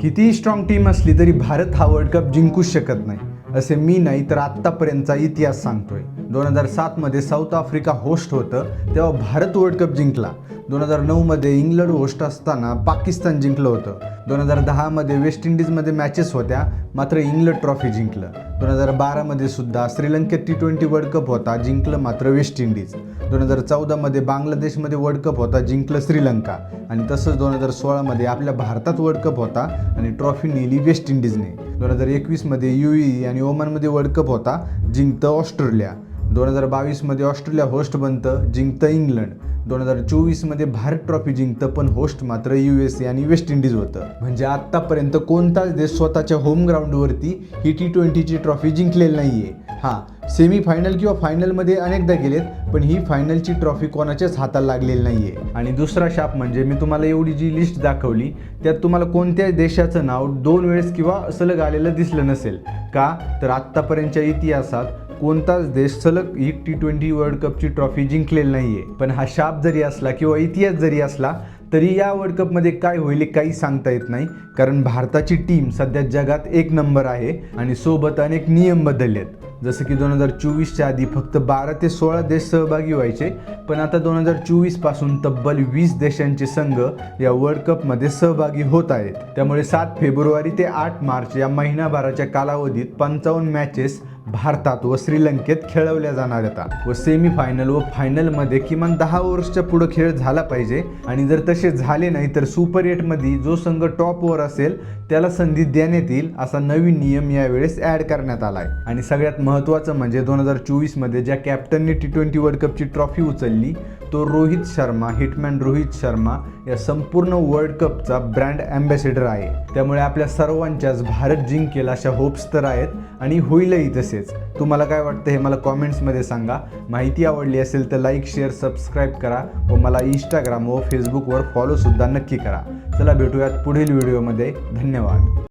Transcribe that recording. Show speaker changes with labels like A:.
A: कितीही strong team असली तरी भारत हा वर्ल्ड कप जिंकूच शकत नाही असे मी नाही तर आत्तापर्यंतचा इतिहास सांगतोय. 2007 मध्ये साऊथ आफ्रिका होस्ट होतं तेव्हा भारत वर्ल्ड कप जिंकला. 2009 मध्ये इंग्लंड होस्ट असताना पाकिस्तान जिंकलं होतं. 2010 मध्ये वेस्ट इंडिजमध्ये मॅचेस होत्या मात्र इंग्लंड ट्रॉफी जिंकलं. 2012 मध्ये सुद्धा श्रीलंकेत T20 वर्ल्ड कप होता, जिंकलं मात्र वेस्ट इंडिज. 2014 मध्ये बांगलादेशमध्ये वर्ल्ड कप होता, जिंकलं श्रीलंका. आणि तसंच 2016 मध्ये आपल्या भारतात वर्ल्ड कप होता आणि ट्रॉफी नेली वेस्ट इंडिजने. 2021 मध्ये UAE आणि ओमानमध्ये वर्ल्ड कप होता, जिंकतं ऑस्ट्रेलिया. 2022 मध्ये ऑस्ट्रेलिया होस्ट बनतं, जिंकतं इंग्लंड. 2024 मध्ये भारत ट्रॉफी जिंकतं पण होस्ट मात्र USA आणि वेस्ट इंडिज होतं. म्हणजे आत्तापर्यंत कोणताच देश स्वतःच्या होम ग्राउंडवरती ही T20ची ट्रॉफी जिंकलेली नाहीये. सेमीफायनल किंवा फायनलमध्ये अनेकदा गेलेत पण ही फायनलची ट्रॉफी कोणाच्याच हाताला लागलेली नाहीये. आणि दुसरा शाप म्हणजे मी तुम्हाला एवढी जी लिस्ट दाखवली त्यात तुम्हाला कोणत्याच देशाचं नाव 2 वेळेस किंवा सलग आलेलं दिसलं नसेल. का तर आत्तापर्यंतच्या इतिहासात कोणताच देश सलग ही T20 वर्ल्ड कपची ट्रॉफी जिंकलेली नाहीये. पण हा शाप जरी असला किंवा इतिहास जरी असला तरी या वर्ल्ड कपमध्ये काय होईल काही सांगता येत नाही. कारण भारताची टीम सध्या जगात 1 नंबर आहे आणि सोबत अनेक नियम बदललेत. जसं की 2024च्या आधी फक्त 12 ते 16 देश सहभागी व्हायचे पण आता 2024 पासून तब्बल 20 देशांचे संघ या वर्ल्ड कपमध्ये सहभागी होत आहेत. त्यामुळे 7 फेब्रुवारी ते 8 मार्च या महिनाभराच्या कालावधीत 55 मॅचेस भारतात व श्रीलंकेत खेळवल्या जाणार आहेत व सेमीफायनल व फायनलमध्ये किमान 10 ओव्हर्सच्या पुढे खेळ झाला पाहिजे. आणि जर तसे झाले नाही तर सुपर 8मध्ये जो संघ टॉपवर असेल त्याला संधी देण्यात येईल असा नवीन नियम यावेळेस ॲड करण्यात आला आहे. आणि सगळ्यात महत्त्वाचं म्हणजे 2024 मध्ये ज्या कॅप्टनने T20 वर्ल्ड कपची ट्रॉफी उचलली तो रोहित शर्मा, हिटमॅन रोहित शर्मा या संपूर्ण वर्ल्ड कपचा ब्रँड ॲम्बॅसेडर आहे. त्यामुळे आपल्या सर्वांच्याच भारत जिंकेल अशा होप्स तर आहेत आणि होईलही तसेच. तुम्हाला काय वाटतं हे मला कॉमेंट्समध्ये सांगा. माहिती आवडली असेल तर लाईक, शेअर, सबस्क्राईब करा व मला इंस्टाग्राम व फेसबुकवर फॉलोसुद्धा नक्की करा. चला भेटूयात पुढील व्हिडिओमध्ये. धन्यवाद.